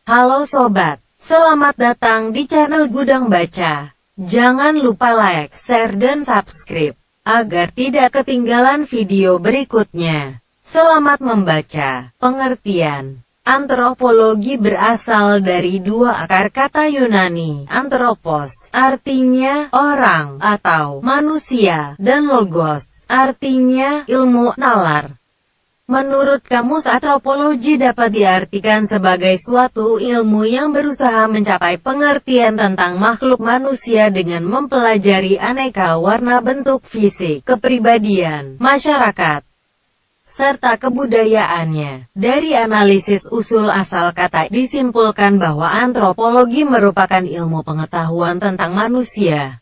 Halo sobat, selamat datang di channel Gudang Baca. Jangan lupa like, share dan subscribe, agar tidak ketinggalan video berikutnya. Selamat membaca. Pengertian antropologi berasal dari dua akar kata Yunani, anthropos, artinya orang atau manusia, dan logos, artinya ilmu, nalar. Menurut kamus antropologi dapat diartikan sebagai suatu ilmu yang berusaha mencapai pengertian tentang makhluk manusia dengan mempelajari aneka warna bentuk fisik, kepribadian, masyarakat, serta kebudayaannya. Dari analisis usul asal kata, disimpulkan bahwa antropologi merupakan ilmu pengetahuan tentang manusia.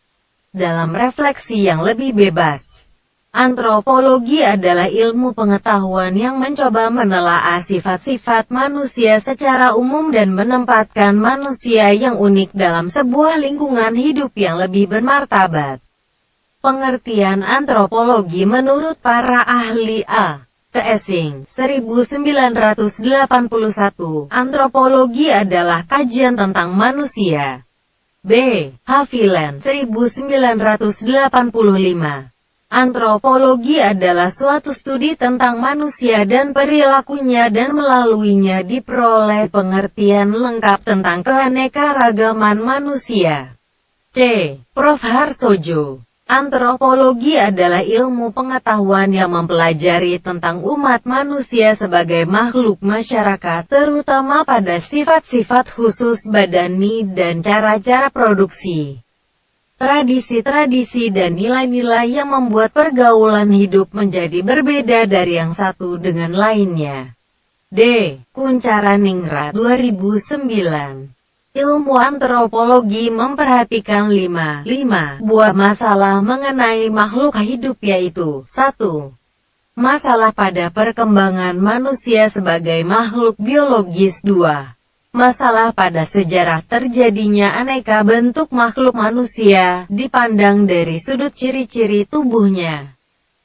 Dalam refleksi yang lebih bebas, antropologi adalah ilmu pengetahuan yang mencoba menelaah sifat-sifat manusia secara umum dan menempatkan manusia yang unik dalam sebuah lingkungan hidup yang lebih bermartabat. Pengertian antropologi menurut para ahli A. Keesing, 1981, antropologi adalah kajian tentang manusia. B. Haviland, 1985. Antropologi adalah suatu studi tentang manusia dan perilakunya dan melaluinya diperoleh pengertian lengkap tentang keanekaragaman manusia. C. Prof. Harsojo. Antropologi adalah ilmu pengetahuan yang mempelajari tentang umat manusia sebagai makhluk masyarakat, terutama pada sifat-sifat khusus badani dan cara-cara produksi, tradisi-tradisi dan nilai-nilai yang membuat pergaulan hidup menjadi berbeda dari yang satu dengan lainnya. D. Kuncharaningrat, 2009. Ilmu antropologi memperhatikan 5 buah masalah mengenai makhluk hidup, yaitu 1. Masalah pada perkembangan manusia sebagai makhluk biologis. 2. Masalah pada sejarah terjadinya aneka bentuk makhluk manusia, dipandang dari sudut ciri-ciri tubuhnya.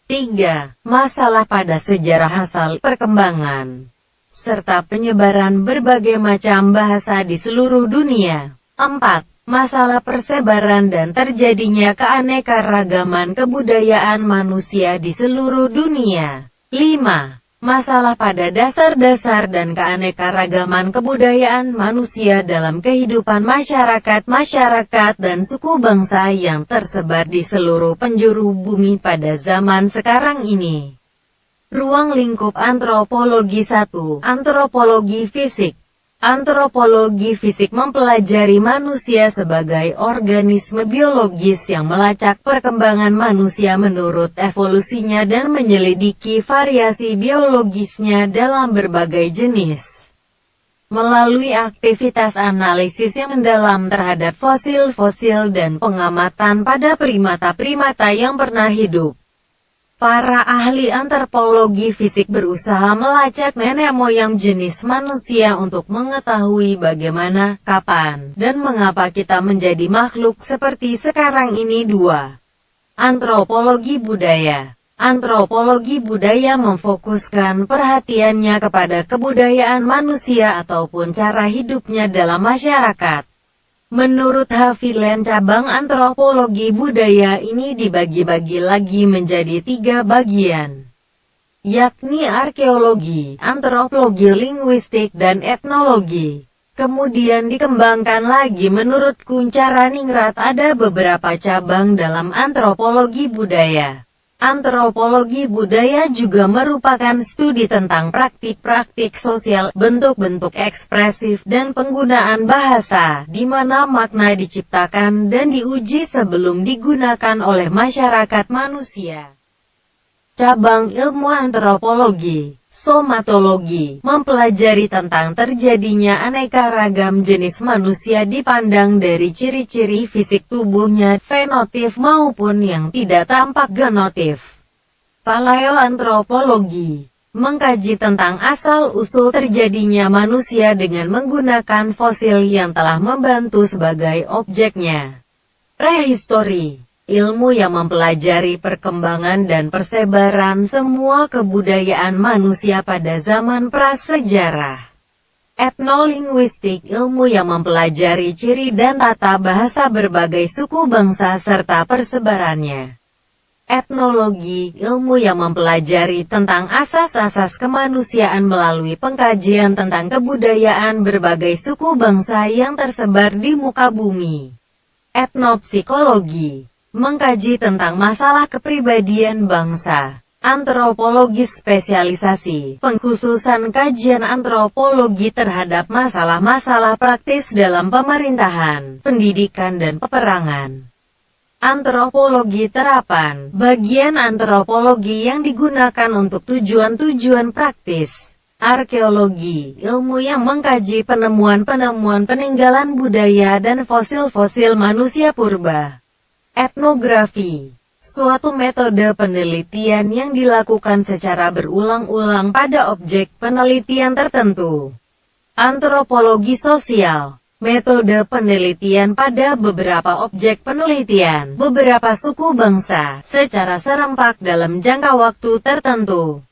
3. Masalah pada sejarah asal perkembangan, serta penyebaran berbagai macam bahasa di seluruh dunia. 4. Masalah persebaran dan terjadinya keanekaragaman kebudayaan manusia di seluruh dunia. 5. Masalah pada dasar-dasar dan keanekaragaman kebudayaan manusia dalam kehidupan masyarakat dan suku bangsa yang tersebar di seluruh penjuru bumi pada zaman sekarang ini. Ruang lingkup antropologi 1. Antropologi fisik. Antropologi fisik mempelajari manusia sebagai organisme biologis yang melacak perkembangan manusia menurut evolusinya dan menyelidiki variasi biologisnya dalam berbagai jenis. Melalui aktivitas analisis yang mendalam terhadap fosil-fosil dan pengamatan pada primata-primata yang pernah hidup, para ahli antropologi fisik berusaha melacak nenek moyang jenis manusia untuk mengetahui bagaimana, kapan, dan mengapa kita menjadi makhluk seperti sekarang ini. 2. Antropologi budaya. Antropologi budaya memfokuskan perhatiannya kepada kebudayaan manusia ataupun cara hidupnya dalam masyarakat. Menurut Haviland, cabang antropologi budaya ini dibagi-bagi lagi menjadi 3 bagian, yakni arkeologi, antropologi linguistik, dan etnologi. Kemudian dikembangkan lagi. Menurut Kuncharaningrat ada beberapa cabang dalam antropologi budaya. Antropologi budaya juga merupakan studi tentang praktik-praktik sosial, bentuk-bentuk ekspresif, dan penggunaan bahasa, di mana makna diciptakan dan diuji sebelum digunakan oleh masyarakat manusia. Cabang ilmu antropologi somatologi mempelajari tentang terjadinya aneka ragam jenis manusia dipandang dari ciri-ciri fisik tubuhnya, fenotip maupun yang tidak tampak, genotip. Paleoantropologi mengkaji tentang asal-usul terjadinya manusia dengan menggunakan fosil yang telah membantu sebagai objeknya. Prehistori, ilmu yang mempelajari perkembangan dan persebaran semua kebudayaan manusia pada zaman prasejarah. Etnolinguistik, ilmu yang mempelajari ciri dan tata bahasa berbagai suku bangsa serta persebarannya. Etnologi, ilmu yang mempelajari tentang asas-asas kemanusiaan melalui pengkajian tentang kebudayaan berbagai suku bangsa yang tersebar di muka bumi. Etnopsikologi, mengkaji tentang masalah kepribadian bangsa. Antropologi, spesialisasi, pengkhususan kajian antropologi terhadap masalah-masalah praktis dalam pemerintahan, pendidikan dan peperangan. Antropologi terapan, bagian antropologi yang digunakan untuk tujuan-tujuan praktis. Arkeologi, ilmu yang mengkaji penemuan-penemuan peninggalan budaya dan fosil-fosil manusia purba. Etnografi, suatu metode penelitian yang dilakukan secara berulang-ulang pada objek penelitian tertentu. Antropologi sosial, metode penelitian pada beberapa objek penelitian, beberapa suku bangsa, secara serempak dalam jangka waktu tertentu.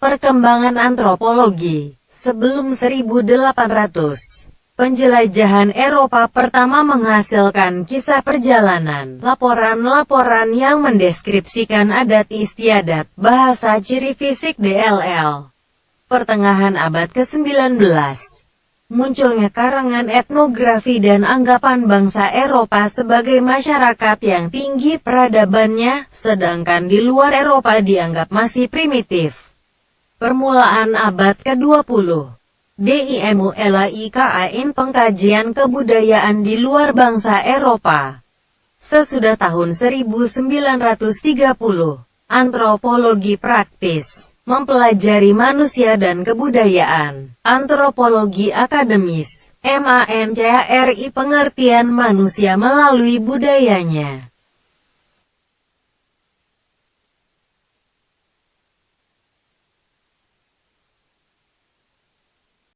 Perkembangan antropologi, sebelum 1800. Penjelajahan Eropa pertama menghasilkan kisah perjalanan, laporan-laporan yang mendeskripsikan adat istiadat, bahasa ciri fisik DLL. Pertengahan abad ke-19, munculnya karangan etnografi dan anggapan bangsa Eropa sebagai masyarakat yang tinggi peradabannya, sedangkan di luar Eropa dianggap masih primitif. Permulaan abad ke-20. DIMULAIKAIN pengkajian kebudayaan di luar bangsa Eropa. Sesudah tahun 1930, antropologi praktis, mempelajari manusia dan kebudayaan. Antropologi akademis, MANCARI pengertian manusia melalui budayanya.